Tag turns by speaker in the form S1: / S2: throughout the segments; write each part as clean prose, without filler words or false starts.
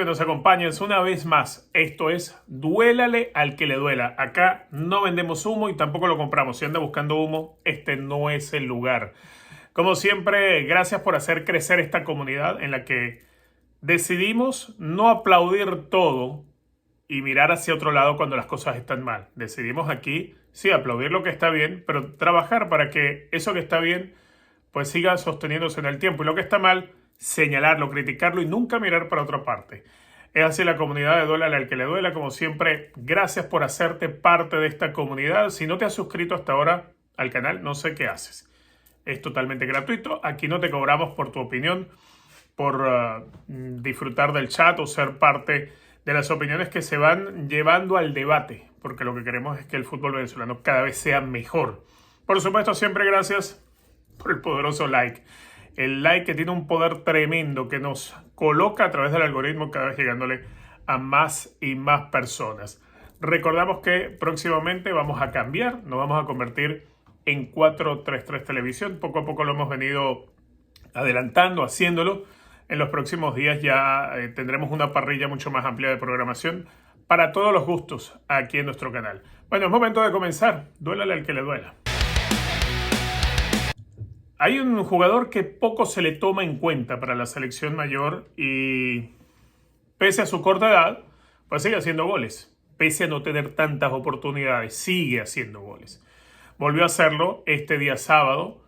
S1: que nos acompañes una vez más. Esto es Duélale al que le duela. Acá no vendemos humo y tampoco lo compramos. Si anda buscando humo, este no es el lugar. Como siempre, gracias por hacer crecer esta comunidad en la que decidimos no aplaudir todo y mirar hacia otro lado cuando las cosas están mal. Decidimos aquí, sí, aplaudir lo que está bien, pero trabajar para que eso que está bien pues siga sosteniéndose en el tiempo. Y lo que está mal, señalarlo, criticarlo y nunca mirar para otra parte. Es así la comunidad de Duélale al que le duela. Como siempre, gracias por hacerte parte de esta comunidad. Si no te has suscrito hasta ahora al canal, no sé qué haces. Es totalmente gratuito. Aquí no te cobramos por tu opinión, por disfrutar del chat o ser parte de las opiniones que se van llevando al debate, porque lo que queremos es que el fútbol venezolano cada vez sea mejor. Por supuesto, siempre gracias por el poderoso like. El like que tiene un poder tremendo que nos coloca a través del algoritmo cada vez llegándole a más y más personas. Recordamos que próximamente vamos a cambiar, nos vamos a convertir en 433 Televisión. Poco a poco lo hemos venido adelantando, haciéndolo. En los próximos días ya tendremos una parrilla mucho más amplia de programación para todos los gustos aquí en nuestro canal. Bueno, es momento de comenzar. Duélale al que le duela. Hay un jugador que poco se le toma en cuenta para la selección mayor y pese a su corta edad, pues sigue haciendo goles. Pese a no tener tantas oportunidades, sigue haciendo goles. Volvió a hacerlo este día sábado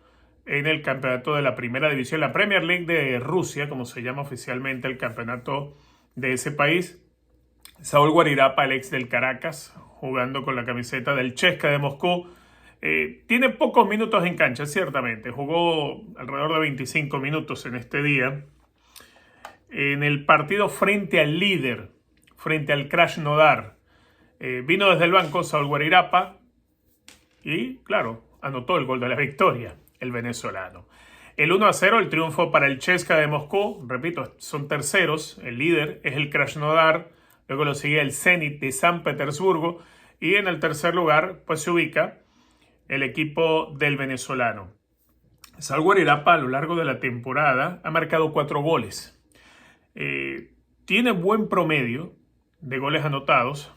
S1: en el campeonato de la primera división, la Premier League de Rusia, como se llama oficialmente el campeonato de ese país. Saúl Guarirapa, el ex del Caracas, jugando con la camiseta del CSKA de Moscú. Tiene pocos minutos en cancha, ciertamente. Jugó alrededor de 25 minutos en este día. En el partido frente al líder, frente al Krasnodar, vino desde el banco Saúl Guarirapa y, claro, anotó el gol de la victoria, el venezolano. El 1-0, el triunfo para el CSKA de Moscú. Repito, son terceros. El líder es el Krasnodar. Luego lo sigue el Zenit de San Petersburgo. Y en el tercer lugar, pues se ubica el equipo del venezolano. Saúl Guarirapa a lo largo de la temporada ha marcado 4 goles. Tiene buen promedio de goles anotados.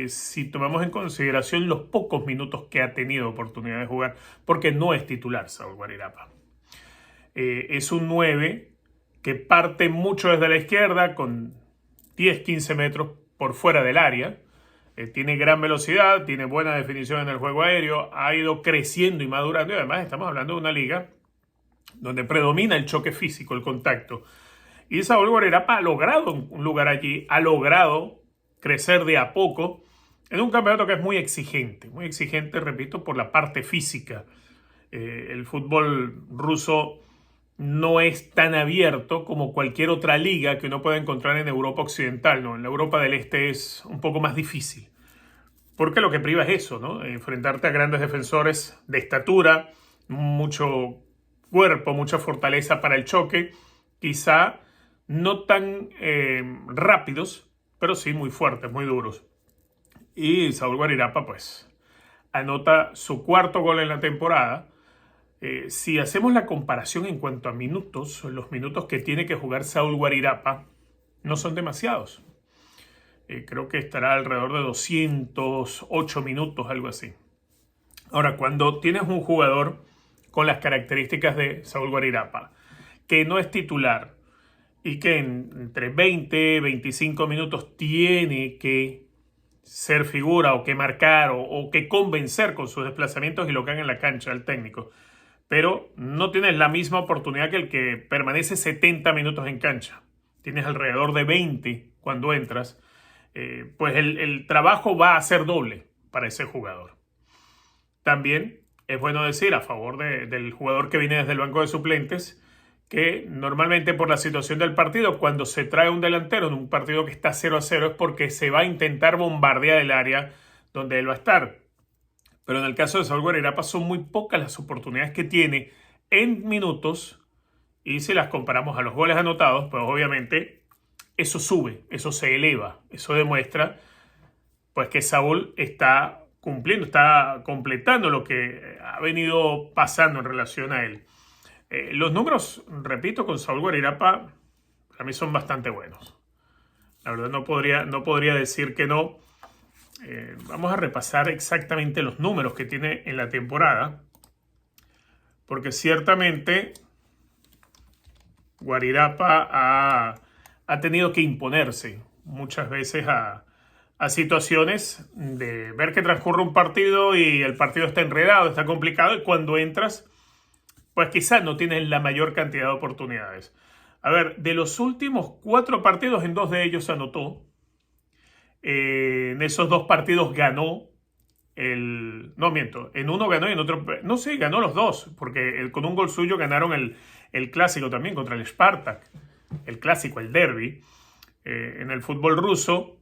S1: Si tomamos en consideración los pocos minutos que ha tenido oportunidad de jugar, porque no es titular Saúl Guarirapa. Es un 9 que parte mucho desde la izquierda con 10-15 metros por fuera del área. Tiene gran velocidad, tiene buena definición en el juego aéreo, ha ido creciendo y madurando y además estamos hablando de una liga donde predomina el choque físico, el contacto. Y Saúl Guarirapa ha logrado un lugar allí, ha logrado crecer de a poco en un campeonato que es muy exigente, repito, por la parte física. El fútbol ruso no es tan abierto como cualquier otra liga que uno pueda encontrar en Europa Occidental, ¿no? En la Europa del Este es un poco más difícil, porque lo que priva es eso, ¿no? Enfrentarte a grandes defensores de estatura, mucho cuerpo, mucha fortaleza para el choque, quizá no tan rápidos, pero sí muy fuertes, muy duros. Y Saúl Guarirapa, pues, anota su 4º gol en la temporada. Si hacemos la comparación en cuanto a minutos, los minutos que tiene que jugar Saúl Guarirapa no son demasiados. Creo que estará alrededor de 208 minutos, algo así. Ahora, cuando tienes un jugador con las características de Saúl Guarirapa, que no es titular y que entre 20 y 25 minutos tiene que ser figura o que marcar o que convencer con sus desplazamientos y lo que haga en la cancha el técnico, pero no tienes la misma oportunidad que el que permanece 70 minutos en cancha. Tienes alrededor de 20 cuando entras. Pues el trabajo va a ser doble para ese jugador. También es bueno decir a favor del jugador que viene desde el banco de suplentes que normalmente por la situación del partido, cuando se trae un delantero en un partido que está 0-0 es porque se va a intentar bombardear el área donde él va a estar. Pero en el caso de Saúl Guarirapa son muy pocas las oportunidades que tiene en minutos y si las comparamos a los goles anotados, pues obviamente eso sube, eso se eleva, eso demuestra pues que Saúl está cumpliendo, está completando lo que ha venido pasando en relación a él. Los números, repito, con Saúl Guarirapa para mí son bastante buenos. La verdad no podría decir que no. Vamos a repasar exactamente los números que tiene en la temporada, porque ciertamente Guarirapa ha tenido que imponerse muchas veces a situaciones de ver que transcurre un partido y el partido está enredado, está complicado, y cuando entras, pues quizás no tienes la mayor cantidad de oportunidades. A ver, de los últimos 4 partidos, en 2 de ellos se anotó. En esos 2 partidos ganó no miento, en uno ganó y en otro, no sé, ganó los 2, porque con un gol suyo ganaron el clásico también contra el Spartak, el clásico, el derbi. En el fútbol ruso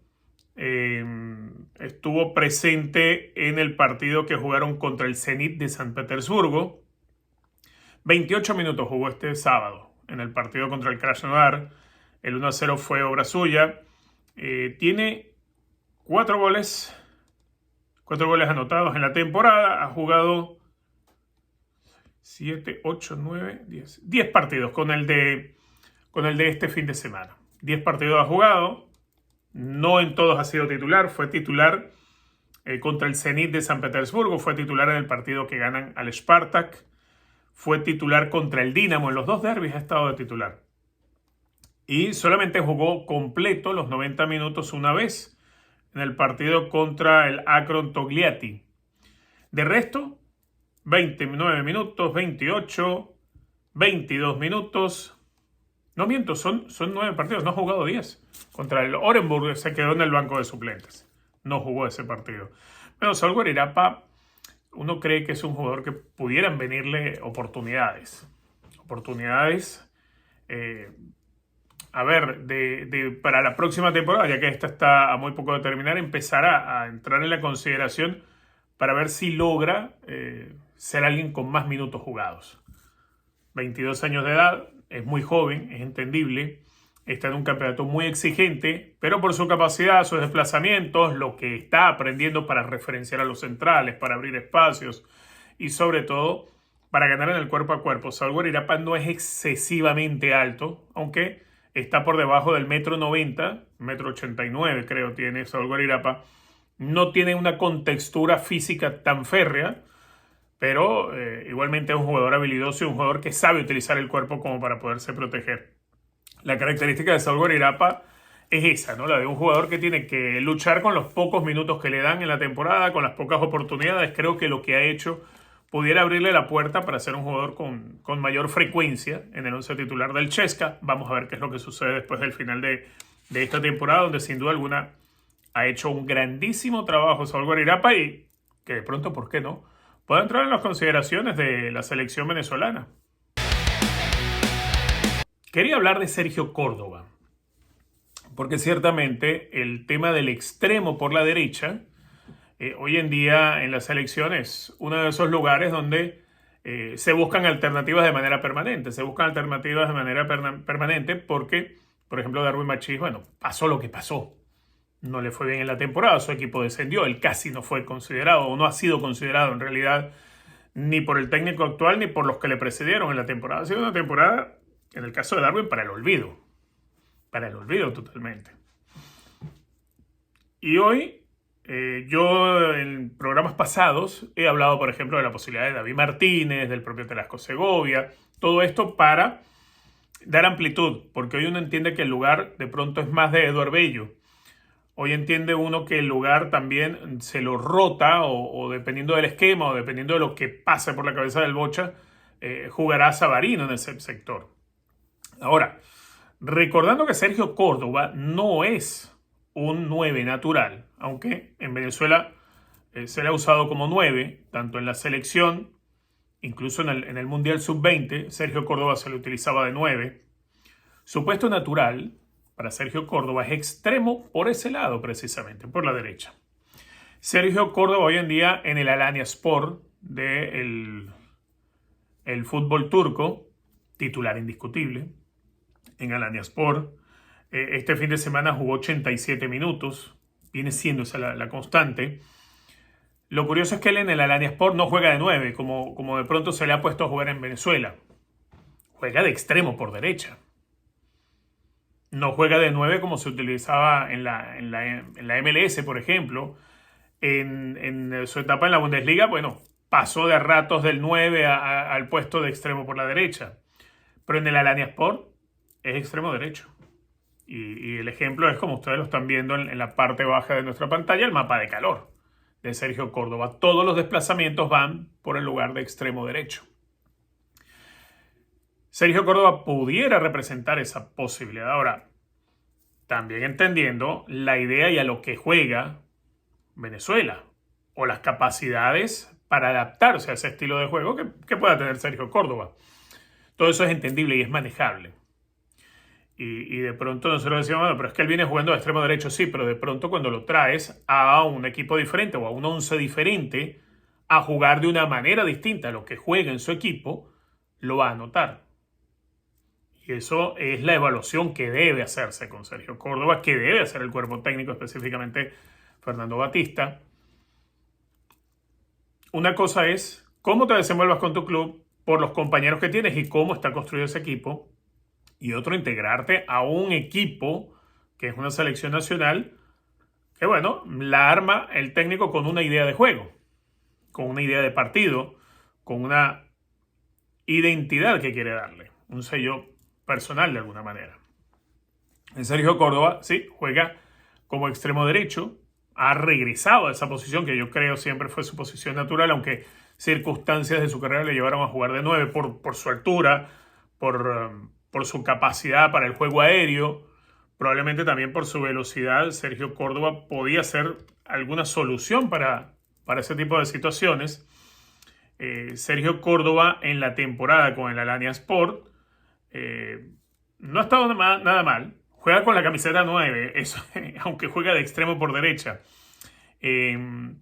S1: estuvo presente en el partido que jugaron contra el Zenit de San Petersburgo. 28 minutos jugó este sábado en el partido contra el Krasnodar. El 1-0 fue obra suya. Tiene 4 goles anotados en la temporada. Ha jugado 7, 8, 9, 10. 10 partidos con el de este fin de semana. 10 partidos ha jugado. No en todos ha sido titular. Fue titular contra el Zenit de San Petersburgo. Fue titular en el partido que ganan al Spartak. Fue titular contra el Dinamo. En los 2 derbis ha estado de titular. Y solamente jugó completo los 90 minutos una vez en el partido contra el Akron Togliatti. De resto, 29 minutos, 28, 22 minutos. No miento, son 9 partidos, no ha jugado 10. Contra el Orenburg se quedó en el banco de suplentes. No jugó ese partido. Bueno, Saúl Guarirapa, uno cree que es un jugador que pudieran venirle oportunidades. A ver, para la próxima temporada, ya que esta está a muy poco de terminar, empezará a entrar en la consideración para ver si logra ser alguien con más minutos jugados. 22 años de edad, es muy joven, es entendible, está en un campeonato muy exigente, pero por su capacidad, sus desplazamientos, lo que está aprendiendo para referenciar a los centrales, para abrir espacios y sobre todo para ganar en el cuerpo a cuerpo. Saúl Guarirapa no es excesivamente alto, aunque está por debajo del 1,90 m, 1,89 m creo tiene Saúl Guarirapa. No tiene una contextura física tan férrea, pero igualmente es un jugador habilidoso y un jugador que sabe utilizar el cuerpo como para poderse proteger. La característica de Saúl Guarirapa es esa, ¿no? La de un jugador que tiene que luchar con los pocos minutos que le dan en la temporada, con las pocas oportunidades. Creo que lo que ha hecho pudiera abrirle la puerta para ser un jugador con mayor frecuencia en el 11 titular del CSKA. Vamos a ver qué es lo que sucede después del final de esta temporada, donde sin duda alguna ha hecho un grandísimo trabajo Saúl Guarirapa y que de pronto, ¿por qué no?, puede entrar en las consideraciones de la selección venezolana. Quería hablar de Sergio Córdoba, porque ciertamente el tema del extremo por la derecha hoy en día en la selección es uno de esos lugares donde se buscan alternativas de manera permanente. Se buscan alternativas de manera permanente porque, por ejemplo, Darwin Machís, bueno, pasó lo que pasó. No le fue bien en la temporada, su equipo descendió, él casi no fue considerado o no ha sido considerado en realidad ni por el técnico actual ni por los que le precedieron en la temporada. Ha sido una temporada, en el caso de Darwin, para el olvido totalmente. Y hoy yo en programas pasados he hablado, por ejemplo, de la posibilidad de David Martínez, del propio Telasco Segovia, todo esto para dar amplitud, porque hoy uno entiende que el lugar de pronto es más de Eduard Bello. Hoy entiende uno que el lugar también se lo rota o dependiendo del esquema o dependiendo de lo que pase por la cabeza del Bocha, jugará Savarino en ese sector. Ahora, recordando que Sergio Córdoba no es un 9 natural, aunque en Venezuela se le ha usado como 9, tanto en la selección, incluso en el Mundial Sub-20, Sergio Córdoba se le utilizaba de 9. Su puesto natural para Sergio Córdoba es extremo por ese lado, precisamente, por la derecha. Sergio Córdoba hoy en día en el Alanyaspor del fútbol turco, titular indiscutible en Alanyaspor. Este fin de semana jugó 87 minutos, viene siendo esa la constante. Lo curioso es que él en el Alanyaspor no juega de 9, como de pronto se le ha puesto a jugar en Venezuela. Juega de extremo por derecha. No juega de 9 como se utilizaba en la MLS, por ejemplo. En su etapa en la Bundesliga, bueno, pasó de a ratos del 9 al puesto de extremo por la derecha. Pero en el Alanyaspor es extremo derecho. Y el ejemplo es como ustedes lo están viendo en la parte baja de nuestra pantalla, el mapa de calor de Sergio Córdoba. Todos los desplazamientos van por el lugar de extremo derecho. Sergio Córdoba pudiera representar esa posibilidad. Ahora, también entendiendo la idea y a lo que juega Venezuela o las capacidades para adaptarse a ese estilo de juego que pueda tener Sergio Córdoba. Todo eso es entendible y es manejable. Y de pronto nosotros decimos, bueno, pero es que él viene jugando de extremo derecho, sí, pero de pronto cuando lo traes a un equipo diferente o a un once diferente a jugar de una manera distinta a lo que juega en su equipo, lo va a notar. Y eso es la evaluación que debe hacerse con Sergio Córdoba, que debe hacer el cuerpo técnico, específicamente Fernando Batista. Una cosa es cómo te desenvuelvas con tu club por los compañeros que tienes y cómo está construido ese equipo. Y otro, integrarte a un equipo que es una selección nacional que, bueno, la arma el técnico con una idea de juego, con una idea de partido, con una identidad que quiere darle, un sello personal de alguna manera. En Sergio Córdoba, sí, juega como extremo derecho, ha regresado a esa posición que yo creo siempre fue su posición natural, aunque circunstancias de su carrera le llevaron a jugar de 9 por su altura, por su capacidad para el juego aéreo, probablemente también por su velocidad. Sergio Córdoba podía ser alguna solución para ese tipo de situaciones. Sergio Córdoba en la temporada con el Alanyaspor no ha estado nada mal. Juega con la camiseta 9, eso, aunque juega de extremo por derecha. En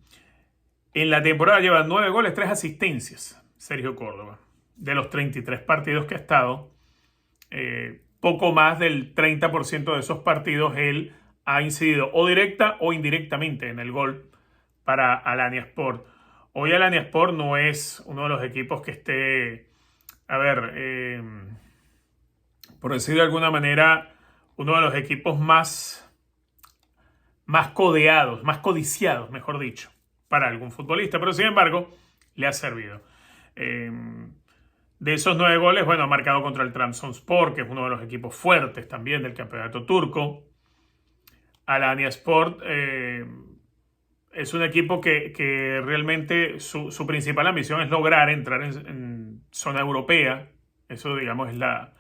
S1: la temporada lleva 9 goles, 3 asistencias, Sergio Córdoba. De los 33 partidos que ha estado, poco más del 30% de esos partidos él ha incidido o directa o indirectamente en el gol para Alanyaspor. Hoy Alanyaspor no es uno de los equipos que esté, por decirlo de alguna manera, uno de los equipos más codeados, más codiciados, mejor dicho, para algún futbolista, pero sin embargo le ha servido. De esos 9 goles, bueno, ha marcado contra el Trabzonspor, que es uno de los equipos fuertes también del campeonato turco. Alanyaspor es un equipo que realmente su principal ambición es lograr entrar en zona europea. Eso, digamos, es la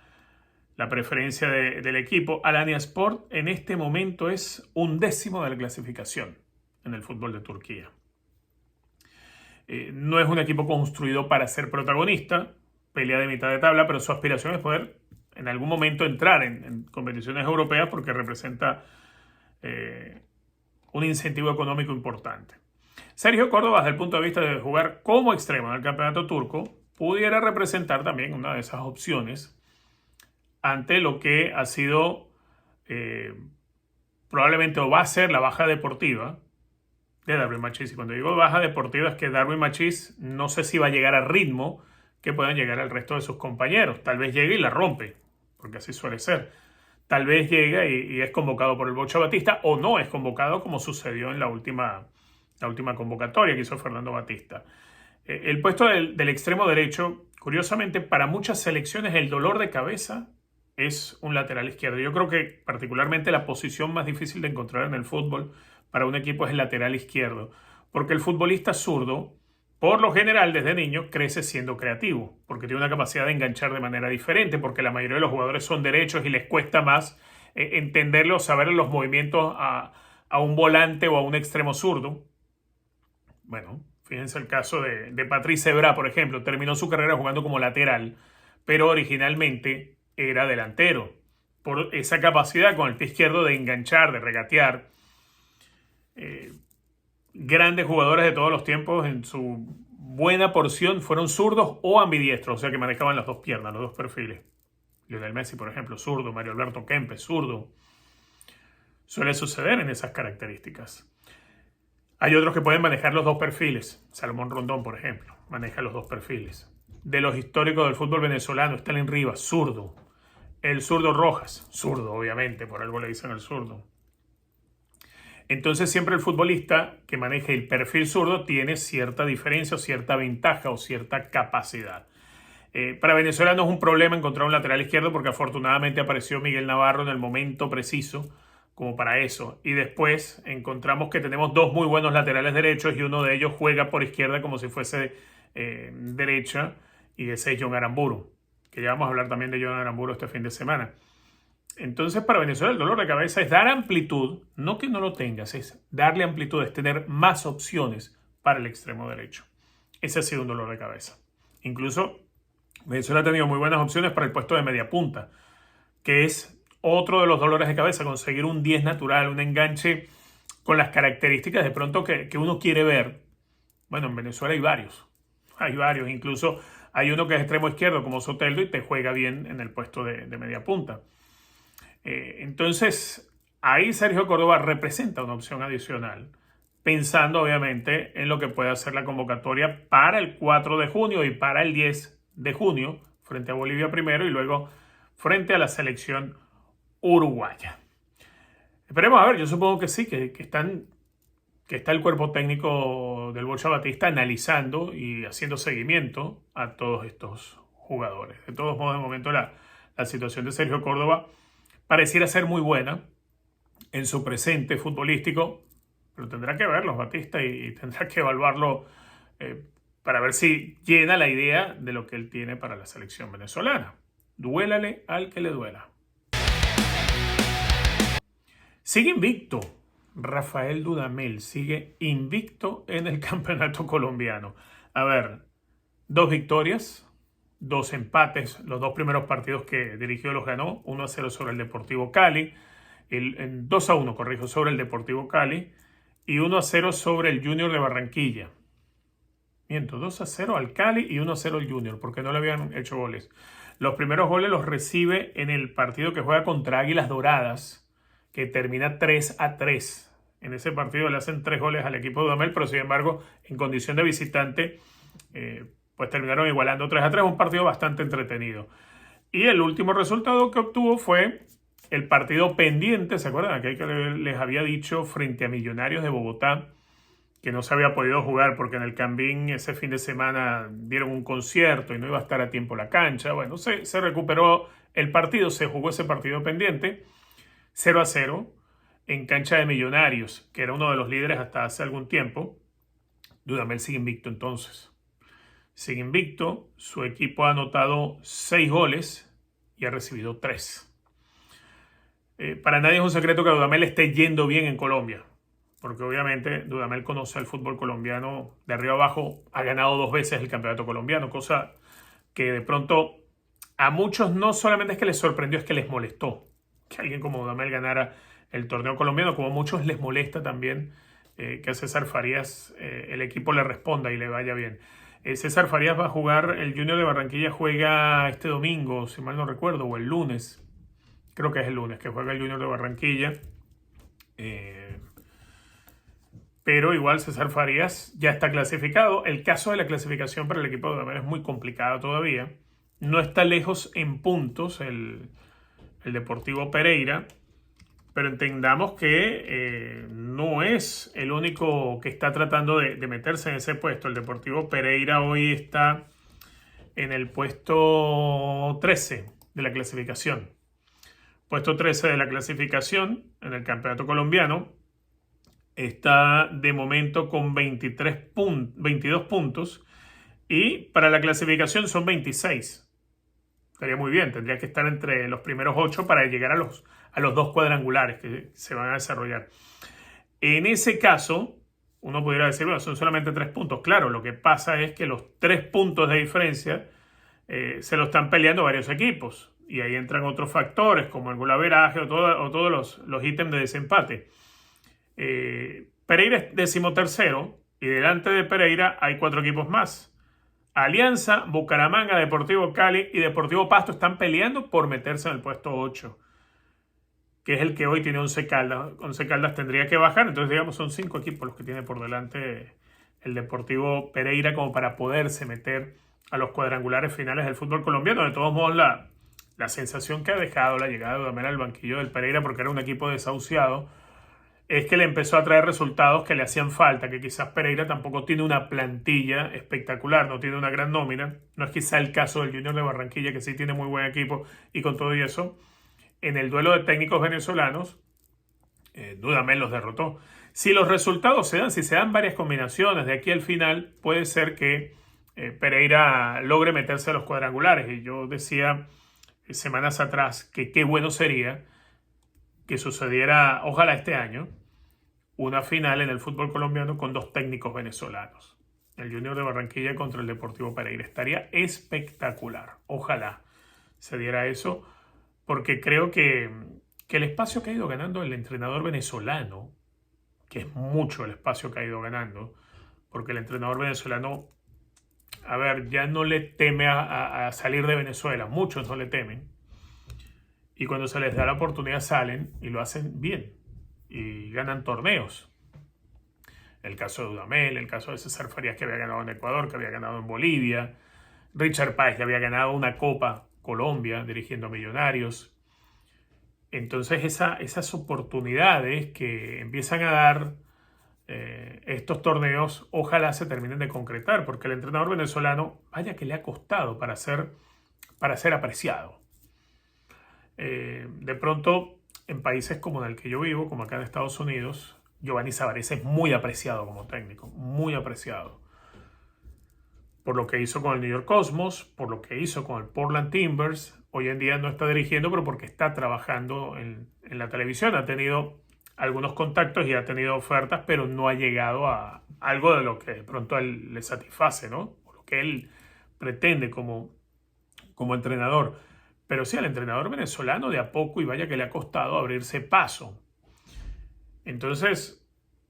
S1: preferencia del equipo. Alanyaspor en este momento es 1/10 de la clasificación en el fútbol de Turquía. No es un equipo construido para ser protagonista, pelea de mitad de tabla, pero su aspiración es poder en algún momento entrar en competiciones europeas porque representa un incentivo económico importante. Sergio Córdoba, desde el punto de vista de jugar como extremo en el campeonato turco, pudiera representar también una de esas opciones ante lo que ha sido probablemente o va a ser la baja deportiva de Darwin Machís. Y cuando digo baja deportiva es que Darwin Machís no sé si va a llegar al ritmo que puedan llegar al resto de sus compañeros. Tal vez llegue y la rompe, porque así suele ser. Tal vez llega y es convocado por el Bocha Batista o no es convocado como sucedió en la última convocatoria que hizo Fernando Batista. El puesto del extremo derecho, curiosamente, para muchas selecciones el dolor de cabeza es un lateral izquierdo. Yo creo que particularmente la posición más difícil de encontrar en el fútbol para un equipo es el lateral izquierdo, porque el futbolista zurdo, por lo general desde niño, crece siendo creativo, porque tiene una capacidad de enganchar de manera diferente, porque la mayoría de los jugadores son derechos y les cuesta más entenderlo, saber los movimientos a un volante o a un extremo zurdo. Bueno, fíjense el caso de Patrice Evra, por ejemplo, terminó su carrera jugando como lateral, pero originalmente era delantero, por esa capacidad con el pie izquierdo de enganchar, de regatear. Grandes jugadores de todos los tiempos en su buena porción fueron zurdos o ambidiestros, o sea que manejaban las dos piernas, los dos perfiles. Lionel Messi, por ejemplo, zurdo. Mario Alberto Kempes, zurdo. Suele suceder en esas características. Hay otros que pueden manejar los dos perfiles. Salomón Rondón, por ejemplo, maneja los dos perfiles. De los históricos del fútbol venezolano, Stalin Rivas, zurdo. el zurdo Rojas. Zurdo, obviamente, por algo le dicen el zurdo. Entonces siempre el futbolista que maneje el perfil zurdo tiene cierta diferencia o cierta ventaja o cierta capacidad. Para Venezuela no es un problema encontrar un lateral izquierdo porque afortunadamente apareció Miguel Navarro en el momento preciso como para eso. Y después encontramos que tenemos dos muy buenos laterales derechos y uno de ellos juega por izquierda como si fuese derecha, y ese es John Aramburu, que ya vamos a hablar también de John Aramburu este fin de semana. Entonces para Venezuela el dolor de cabeza es dar amplitud, no que no lo tengas, es darle amplitud, es tener más opciones para el extremo derecho. Ese ha sido un dolor de cabeza. Incluso Venezuela ha tenido muy buenas opciones para el puesto de media punta, que es otro de los dolores de cabeza, conseguir un 10 natural, un enganche con las características de pronto que uno quiere ver. Bueno, en Venezuela hay varios, incluso hay uno que es extremo izquierdo como Soteldo y te juega bien en el puesto de media punta. Entonces, ahí Sergio Córdoba representa una opción adicional, pensando obviamente en lo que puede hacer la convocatoria para el 4 de junio y para el 10 de junio, frente a Bolivia primero y luego frente a la selección uruguaya. Esperemos a ver, yo supongo que sí, que está el cuerpo técnico del Bocha Batista analizando y haciendo seguimiento a todos estos jugadores. De todos modos, de momento la situación de Sergio Córdoba pareciera ser muy buena en su presente futbolístico, pero tendrá que verlo Batista y tendrá que evaluarlo para ver si llena la idea de lo que él tiene para la selección venezolana. Duélale al que le duela. Sigue invicto. Rafael Dudamel sigue invicto en el campeonato colombiano. A ver, 2 victorias, 2 empates. Los 2 primeros partidos que dirigió los ganó. 1-0 sobre el Deportivo Cali. 2-1, corrijo, sobre el Deportivo Cali. Y 1-0 sobre el Junior de Barranquilla. Miento, 2-0 al Cali y 1-0 al Junior, porque no le habían hecho goles. Los primeros goles los recibe en el partido que juega contra Águilas Doradas, que termina 3-3. En ese partido le hacen 3 goles al equipo de Dudamel, pero sin embargo, en condición de visitante, pues terminaron igualando 3-3. Un partido bastante entretenido. Y el último resultado que obtuvo fue el partido pendiente, ¿se acuerdan? Aquel que les había dicho frente a Millonarios de Bogotá, que no se había podido jugar porque en el Campín ese fin de semana dieron un concierto y no iba a estar a tiempo la cancha. Bueno, se recuperó el partido, se jugó ese partido pendiente, 0-0, en cancha de Millonarios, que era uno de los líderes hasta hace algún tiempo. Dudamel sigue invicto entonces. Sigue invicto, su equipo ha anotado 6 goles y ha recibido 3. Para nadie es un secreto que Dudamel esté yendo bien en Colombia, porque obviamente Dudamel conoce el fútbol colombiano de arriba abajo, ha ganado 2 veces el campeonato colombiano, cosa que de pronto a muchos no solamente es que les sorprendió, es que les molestó que alguien como Dudamel ganara el torneo colombiano, como a muchos les molesta también que a César Farías el equipo le responda y le vaya bien. César Farías va a jugar, el Junior de Barranquilla juega este domingo, si mal no recuerdo, o el lunes, creo que es el lunes que juega el Junior de Barranquilla. Pero igual César Farías ya está clasificado. El caso de la clasificación para el equipo de Dudamel es muy complicado todavía. No está lejos en puntos el Deportivo Pereira, pero entendamos que no es el único que está tratando de meterse en ese puesto. El Deportivo Pereira hoy está en el puesto 13 de la clasificación. Puesto 13 de la clasificación en el campeonato colombiano. Está de momento con 22 puntos y para la clasificación son 26. Estaría muy bien, tendría que estar entre los primeros 8 para llegar a los 2 cuadrangulares que se van a desarrollar. En ese caso, uno pudiera decir, bueno, son solamente 3 puntos. Claro, lo que pasa es que los 3 puntos de diferencia se lo están peleando varios equipos y ahí entran otros factores como el golaveraje o todos los ítems de desempate. Pereira es 13º y delante de Pereira hay 4 equipos más. Alianza, Bucaramanga, Deportivo Cali y Deportivo Pasto están peleando por meterse en el puesto 8, que es el que hoy tiene 11 Caldas. 11 Caldas tendría que bajar, entonces digamos son 5 equipos los que tiene por delante el Deportivo Pereira como para poderse meter a los cuadrangulares finales del fútbol colombiano. De todos modos, la sensación que ha dejado la llegada de Dudamel al banquillo del Pereira, porque era un equipo desahuciado, es que le empezó a traer resultados que le hacían falta, que quizás Pereira tampoco tiene una plantilla espectacular, no tiene una gran nómina. No es quizá el caso del Junior de Barranquilla, que sí tiene muy buen equipo, y con todo y eso, en el duelo de técnicos venezolanos, Dudamel los derrotó. Si los resultados se dan, si se dan varias combinaciones de aquí al final, puede ser que Pereira logre meterse a los cuadrangulares. Y yo decía semanas atrás que qué bueno sería que sucediera, ojalá este año, una final en el fútbol colombiano con dos técnicos venezolanos. El Junior de Barranquilla contra el Deportivo Pereira. Estaría espectacular. Ojalá se diera eso, porque creo que el espacio que ha ido ganando el entrenador venezolano, que es mucho el espacio que ha ido ganando, porque el entrenador venezolano, a ver, ya no le teme a salir de Venezuela, muchos no le temen, y cuando se les da la oportunidad salen y lo hacen bien, y ganan torneos. El caso de Dudamel, el caso de César Farías, que había ganado en Ecuador, que había ganado en Bolivia, Richard Páez, que había ganado una Copa Colombia dirigiendo a Millonarios. Entonces esas oportunidades que empiezan a dar estos torneos, ojalá se terminen de concretar, porque el entrenador venezolano, vaya que le ha costado para ser apreciado. De pronto, en países como en el que yo vivo, como acá en Estados Unidos, Giovanni Savarese es muy apreciado como técnico, muy apreciado. Por lo que hizo con el New York Cosmos, por lo que hizo con el Portland Timbers. Hoy en día no está dirigiendo, pero porque está trabajando en la televisión. Ha tenido algunos contactos y ha tenido ofertas, pero no ha llegado a algo de lo que de pronto a él le satisface, ¿no? O lo que él pretende como entrenador. Pero sí, al entrenador venezolano de a poco, y vaya que le ha costado abrirse paso. Entonces,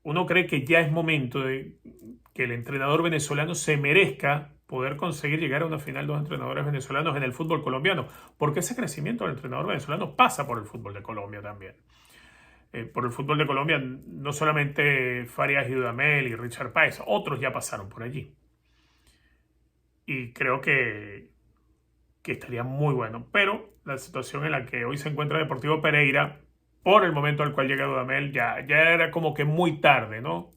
S1: uno cree que ya es momento de que el entrenador venezolano se merezca poder conseguir llegar a una final de los entrenadores venezolanos en el fútbol colombiano, porque ese crecimiento del entrenador venezolano pasa por el fútbol de Colombia también. Por el fútbol de Colombia, no solamente Farías y Dudamel y Richard Páez, otros ya pasaron por allí. Y creo que estaría muy bueno. Pero la situación en la que hoy se encuentra Deportivo Pereira, por el momento al cual llega Dudamel, ya era como que muy tarde, ¿no?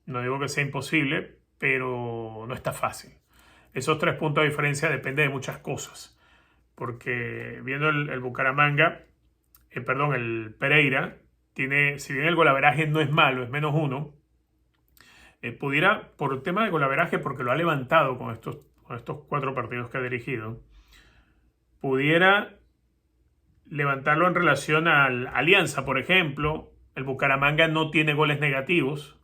S1: No digo que sea imposible, pero no está fácil. Esos 3 puntos de diferencia dependen de muchas cosas. Porque viendo el Bucaramanga, el Pereira, tiene, si bien el golaveraje no es malo, es -1, pudiera, por el tema de golaveraje, porque lo ha levantado con estos 4 partidos que ha dirigido, pudiera levantarlo en relación al Alianza, por ejemplo. El Bucaramanga no tiene goles negativos,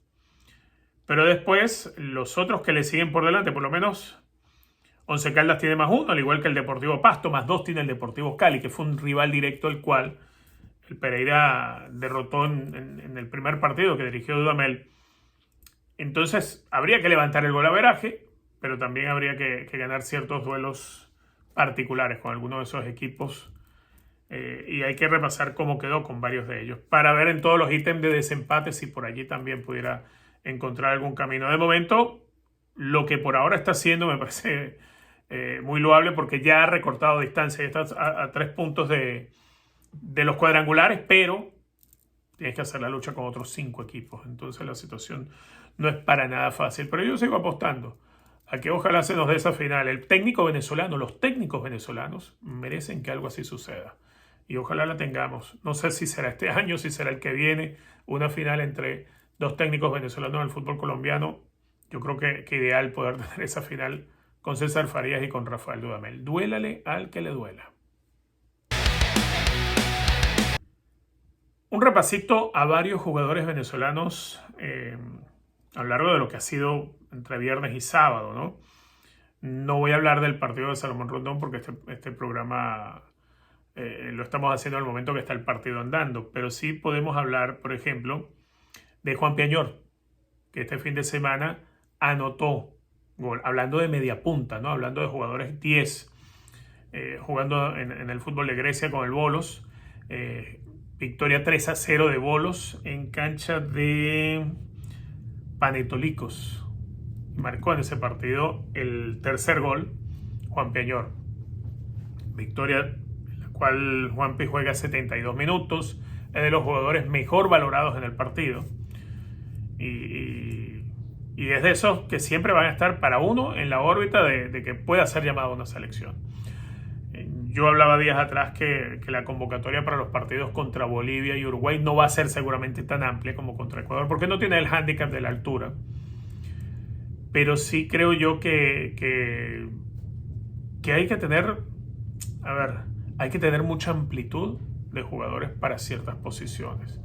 S1: pero después los otros que le siguen por delante, por lo menos Once Caldas tiene +1, al igual que el Deportivo Pasto, +2 tiene el Deportivo Cali, que fue un rival directo al cual el Pereira derrotó en el primer partido que dirigió Dudamel. Entonces habría que levantar el golaveraje, pero también habría que ganar ciertos duelos particulares con algunos de esos equipos. Y hay que repasar cómo quedó con varios de ellos para ver en todos los ítems de desempate si por allí también pudiera encontrar algún camino. De momento, lo que por ahora está haciendo me parece muy loable, porque ya ha recortado distancia, ya está a 3 puntos de los cuadrangulares, pero tienes que hacer la lucha con otros 5 equipos. Entonces la situación no es para nada fácil, pero yo sigo apostando a que ojalá se nos dé esa final. El técnico venezolano, los técnicos venezolanos merecen que algo así suceda. Y ojalá la tengamos. No sé si será este año, si será el que viene, una final entre 2 técnicos venezolanos del fútbol colombiano. Yo creo que ideal poder tener esa final con César Farías y con Rafael Dudamel. Duélale al que le duela. Un repasito a varios jugadores venezolanos a lo largo de lo que ha sido entre viernes y sábado, ¿no? No voy a hablar del partido de Salomón Rondón, porque este programa lo estamos haciendo al momento que está el partido andando, pero sí podemos hablar, por ejemplo, de Juan Peñarol, que este fin de semana anotó gol, hablando de media punta, ¿no? Hablando de jugadores 10, jugando en el fútbol de Grecia con el Volos. Victoria 3-0 de Volos en cancha de Panetolikos. Marcó en ese partido el tercer gol Juan Peñarol. victoria en la cual Juanpi juega 72 minutos, es de los jugadores mejor valorados en el partido y es de esos que siempre van a estar para uno en la órbita de que pueda ser llamado a una selección. Yo hablaba días atrás que la convocatoria para los partidos contra Bolivia y Uruguay no va a ser seguramente tan amplia como contra Ecuador, porque no tiene el hándicap de la altura. Pero sí creo yo que hay que tener, hay que tener mucha amplitud de jugadores para ciertas posiciones.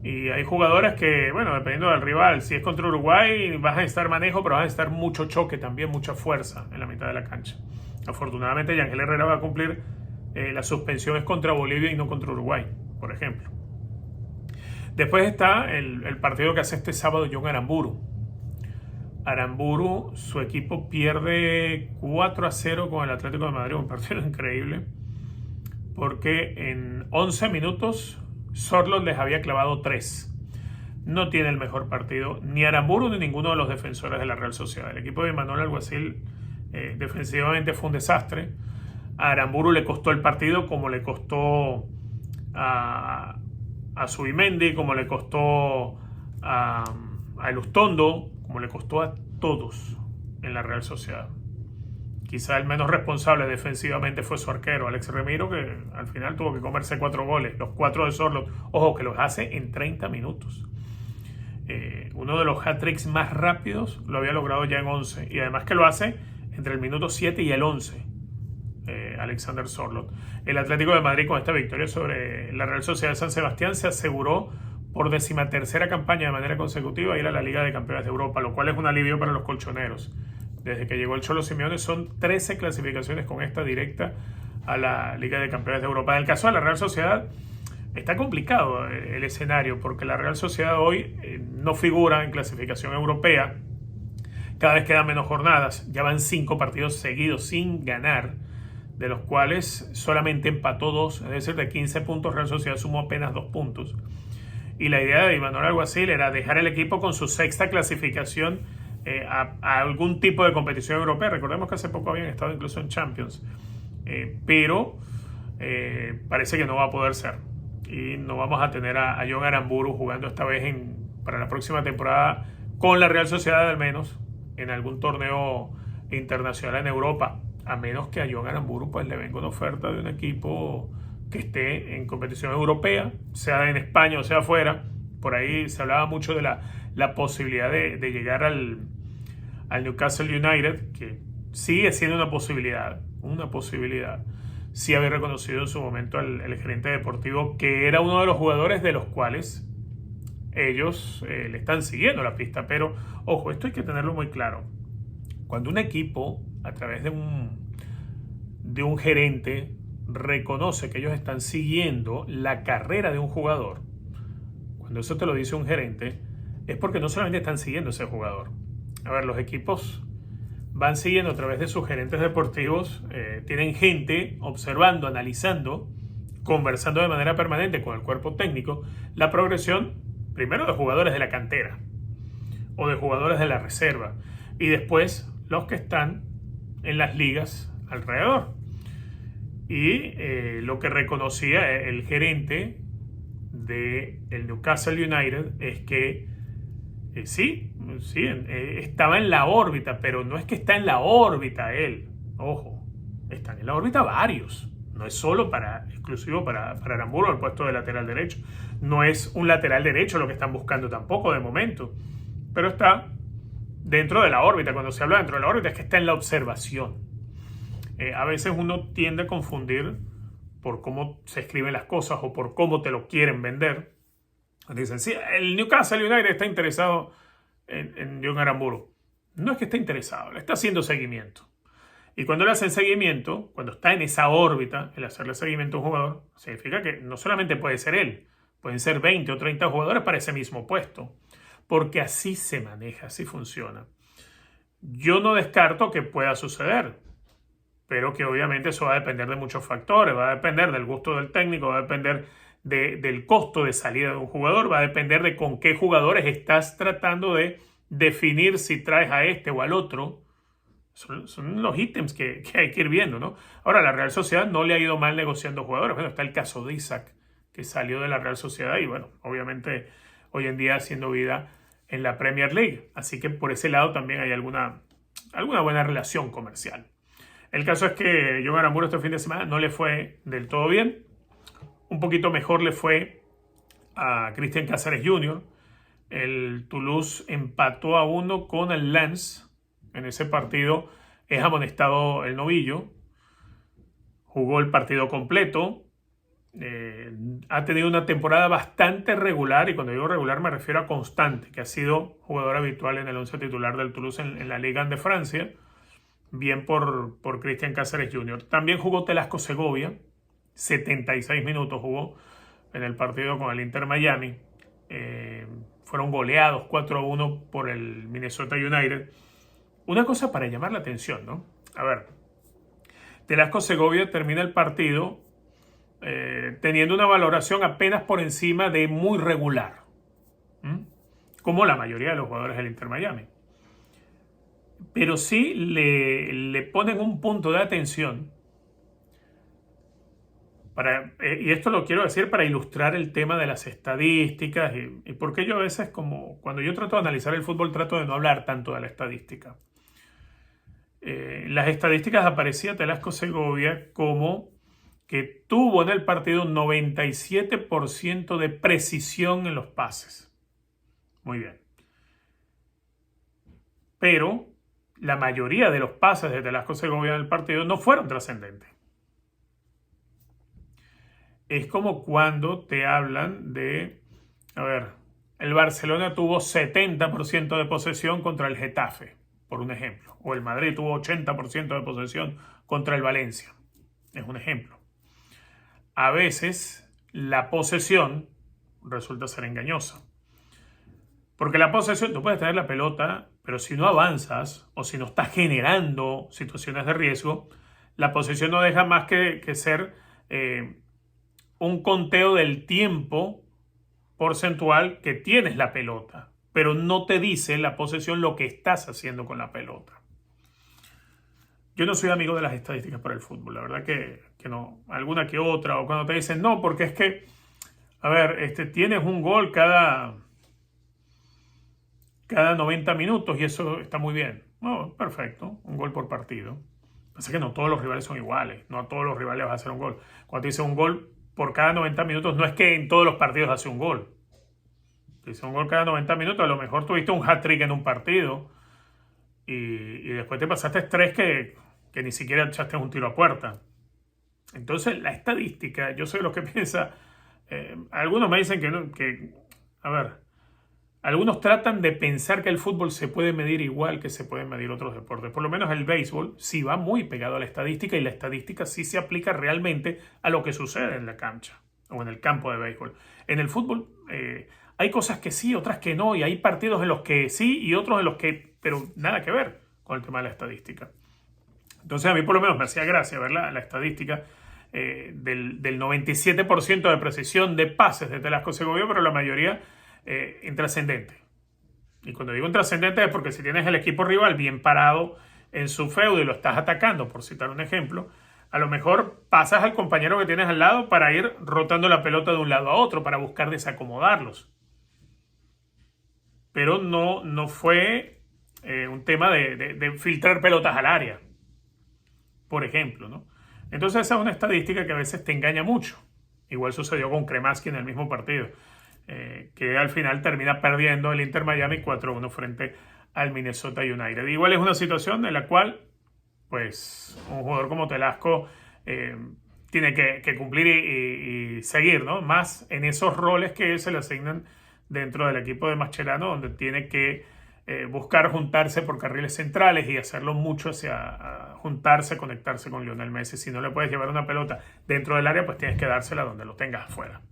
S1: Y hay jugadores que, bueno, dependiendo del rival, si es contra Uruguay vas a necesitar manejo, pero vas a necesitar mucho choque también, mucha fuerza en la mitad de la cancha. Afortunadamente, Yangel Herrera va a cumplir las suspensiones contra Bolivia y no contra Uruguay, por ejemplo. Después está el partido que hace este sábado John Aramburu. Aramburu, su equipo pierde 4-0 con el Atlético de Madrid, un partido increíble, porque en 11 minutos Sorloth les había clavado 3. No tiene el mejor partido ni Aramburu ni ninguno de los defensores de la Real Sociedad. El equipo de Manuel Alguacil defensivamente fue un desastre. A Aramburu le costó el partido como le costó a Zubimendi, como le costó a Elustondo, como le costó a todos en la Real Sociedad. Quizá el menos responsable defensivamente fue su arquero, Alex Remiro, que al final tuvo que comerse 4 goles, los 4 de Sorloth. Ojo, que los hace en 30 minutos. Uno de los hat-tricks más rápidos lo había logrado ya en 11. Y además que lo hace entre el minuto 7 y el 11. Alexander Sorloth. El Atlético de Madrid, con esta victoria sobre la Real Sociedad de San Sebastián, se aseguró por 13ª campaña de manera consecutiva ir a la Liga de Campeones de Europa, lo cual es un alivio para los colchoneros. Desde que llegó el Cholo Simeone son 13 clasificaciones con esta directa a la Liga de Campeones de Europa. En el caso de la Real Sociedad está complicado el escenario, porque la Real Sociedad hoy no figura en clasificación europea. Cada vez quedan menos jornadas, ya van 5 partidos seguidos sin ganar, de los cuales solamente empató 2, es decir, de 15 puntos Real Sociedad sumó apenas 2 puntos. Y la idea de Manuel Alguacil era dejar el equipo con su 6ª clasificación a algún tipo de competición europea. Recordemos que hace poco habían estado incluso en Champions, pero parece que no va a poder ser. Y no vamos a tener a John Aramburu jugando esta vez para la próxima temporada con la Real Sociedad, al menos en algún torneo internacional en Europa, a menos que a John Aramburu pues le venga una oferta de un equipo que esté en competición europea, sea en España o sea afuera. Por ahí se hablaba mucho de la posibilidad de llegar al Newcastle United, que sigue siendo una posibilidad. Sí había reconocido en su momento el gerente deportivo que era uno de los jugadores de los cuales ellos le están siguiendo la pista. Pero, ojo, esto hay que tenerlo muy claro. Cuando un equipo, a través de un gerente, reconoce que ellos están siguiendo la carrera de un jugador, cuando eso te lo dice un gerente, es porque no solamente están siguiendo a ese jugador. A ver, los equipos van siguiendo a través de sus gerentes deportivos, tienen gente observando, analizando, conversando de manera permanente con el cuerpo técnico la progresión, primero de jugadores de la cantera o de jugadores de la reserva, y después los que están en las ligas alrededor. Y lo que reconocía el gerente del Newcastle United es que sí, estaba en la órbita, pero no es que está en la órbita él. Ojo, están en la órbita varios. No es solo exclusivo para Aramburu el puesto de lateral derecho. No es un lateral derecho lo que están buscando tampoco de momento. Pero está dentro de la órbita. Cuando se habla dentro de la órbita es que está en la observación. A veces uno tiende a confundir por cómo se escriben las cosas o por cómo te lo quieren vender. Dicen, sí, el Newcastle United está interesado en John Aramburu. No es que esté interesado, le está haciendo seguimiento. Y cuando le hacen seguimiento, cuando está en esa órbita, el hacerle seguimiento a un jugador, significa que no solamente puede ser él, pueden ser 20 o 30 jugadores para ese mismo puesto. Porque así se maneja, así funciona. Yo no descarto que pueda suceder, pero que obviamente eso va a depender de muchos factores, va a depender del gusto del técnico, va a depender del costo de salida de un jugador, va a depender de con qué jugadores estás tratando de definir si traes a este o al otro. Son los ítems que hay que ir viendo, ¿no? Ahora, la Real Sociedad no le ha ido mal negociando jugadores. Bueno, está el caso de Isaac, que salió de la Real Sociedad y, bueno, obviamente hoy en día haciendo vida en la Premier League. Así que por ese lado también hay alguna buena relación comercial. El caso es que John Aramburu este fin de semana no le fue del todo bien. Un poquito mejor le fue a Cristian Cáceres Jr. El Toulouse empató a 1 con el Lens. En ese partido es amonestado el novillo. Jugó el partido completo. Ha tenido una temporada bastante regular, y cuando digo regular me refiero a constante, que ha sido jugador habitual en el 11 titular del Toulouse en la Liga de Francia. Bien por Cristian Cáceres Jr. También jugó Telasco Segovia. 76 minutos jugó en el partido con el Inter Miami. Fueron goleados 4-1 por el Minnesota United. Una cosa para llamar la atención, ¿no? A ver, Telasco Segovia termina el partido teniendo una valoración apenas por encima de muy regular, como la mayoría de los jugadores del Inter Miami. Pero sí le ponen un punto de atención, y esto lo quiero decir para ilustrar el tema de las estadísticas, y porque yo a veces, como cuando yo trato de analizar el fútbol, trato de no hablar tanto de la estadística. Las estadísticas aparecía Telasco Segovia como que tuvo en el partido un 97% de precisión en los pases. Muy bien. Pero la mayoría de los pases de Telasco Segovia en el partido no fueron trascendentes. Es como cuando te hablan de, a ver, el Barcelona tuvo 70% de posesión contra el Getafe, por un ejemplo. O el Madrid tuvo 80% de posesión contra el Valencia. Es un ejemplo. A veces la posesión resulta ser engañosa. Porque la posesión, tú puedes tener la pelota, pero si no avanzas o si no estás generando situaciones de riesgo, la posesión no deja más que ser un conteo del tiempo porcentual que tienes la pelota, pero no te dice la posesión lo que estás haciendo con la pelota. Yo no soy amigo de las estadísticas para el fútbol, la verdad que no, alguna que otra, o cuando te dicen no, porque es que, a ver, tienes un gol cada 90 minutos y eso está muy bien. No, perfecto, un gol por partido. Pasa que no todos los rivales son iguales, no a todos los rivales vas a hacer un gol. Cuando te dice un gol por cada 90 minutos, no es que en todos los partidos hace un gol. Te dice un gol cada 90 minutos, a lo mejor tuviste un hat-trick en un partido y después te pasaste 3 que ni siquiera echaste un tiro a puerta. Entonces, la estadística, yo soy de los que piensa, algunos me dicen que no, a ver, algunos tratan de pensar que el fútbol se puede medir igual que se pueden medir otros deportes. Por lo menos el béisbol sí va muy pegado a la estadística, y la estadística sí se aplica realmente a lo que sucede en la cancha o en el campo de béisbol. En el fútbol hay cosas que sí, otras que no, y hay partidos en los que sí y otros en los que, pero nada que ver con el tema de la estadística. Entonces a mí por lo menos me hacía gracia ver la estadística del 97% de precisión de pases de Telasco Segovia, pero la mayoría intrascendente. Y cuando digo intrascendente es porque si tienes el equipo rival bien parado en su feudo y lo estás atacando, por citar un ejemplo, a lo mejor pasas al compañero que tienes al lado para ir rotando la pelota de un lado a otro, para buscar desacomodarlos. Pero no fue un tema de filtrar pelotas al área, por ejemplo, ¿no? Entonces esa es una estadística que a veces te engaña mucho. Igual sucedió con Kremaski en el mismo partido, que al final termina perdiendo el Inter Miami 4-1 frente al Minnesota United. Igual es una situación en la cual, pues, un jugador como Telasco tiene que cumplir y seguir, ¿no? Más en esos roles que se le asignan dentro del equipo de Mascherano, donde tiene que buscar juntarse por carriles centrales y hacerlo mucho hacia juntarse, conectarse con Lionel Messi. Si no le puedes llevar una pelota dentro del área, pues tienes que dársela donde lo tengas afuera.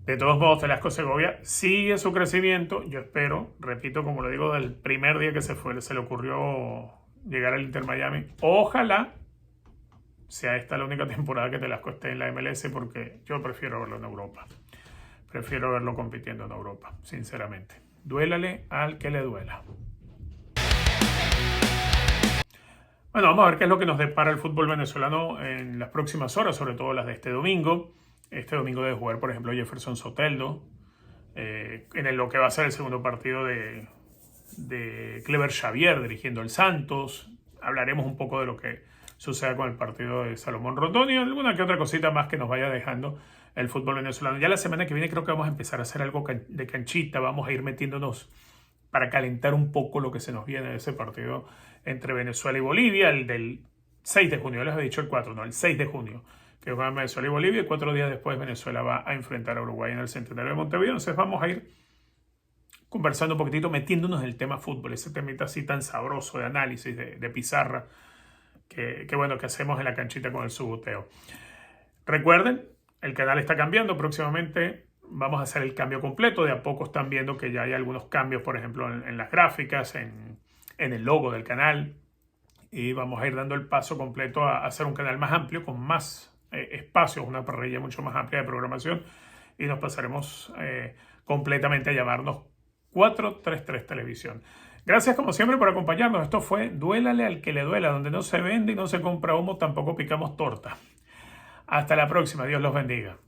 S1: De todos modos, Telasco Segovia sigue su crecimiento. Yo espero, repito, como lo digo, del primer día que se le ocurrió llegar al Inter Miami. Ojalá sea esta la única temporada que Telasco esté en la MLS, porque yo prefiero verlo en Europa. Prefiero verlo compitiendo en Europa, sinceramente. Duélale al que le duela. Bueno, vamos a ver qué es lo que nos depara el fútbol venezolano en las próximas horas, sobre todo las de este domingo. Este domingo debe jugar, por ejemplo, Jefferson Soteldo, lo que va a ser el segundo partido de Clever Xavier dirigiendo el Santos. Hablaremos un poco de lo que suceda con el partido de Salomón Rondón y alguna que otra cosita más que nos vaya dejando el fútbol venezolano. Ya la semana que viene creo que vamos a empezar a hacer algo de canchita, vamos a ir metiéndonos para calentar un poco lo que se nos viene de ese partido entre Venezuela y Bolivia, el del 6 de junio, les he dicho el 4, no, el 6 de junio, que juegan Venezuela y Bolivia, y 4 días después Venezuela va a enfrentar a Uruguay en el Centenario de Montevideo. Entonces vamos a ir conversando un poquitito, metiéndonos en el tema fútbol, ese temita así tan sabroso de análisis, de pizarra, que bueno, que hacemos en la canchita con el subuteo. Recuerden, el canal está cambiando, próximamente vamos a hacer el cambio completo. De a poco están viendo que ya hay algunos cambios, por ejemplo, en las gráficas, en el logo del canal. Y vamos a ir dando el paso completo a hacer un canal más amplio, con más espacios, una parrilla mucho más amplia de programación. Y nos pasaremos completamente a llamarnos 433 Televisión. Gracias como siempre por acompañarnos. Esto fue Duélale al que le duela, donde no se vende y no se compra humo, tampoco picamos torta. Hasta la próxima. Dios los bendiga.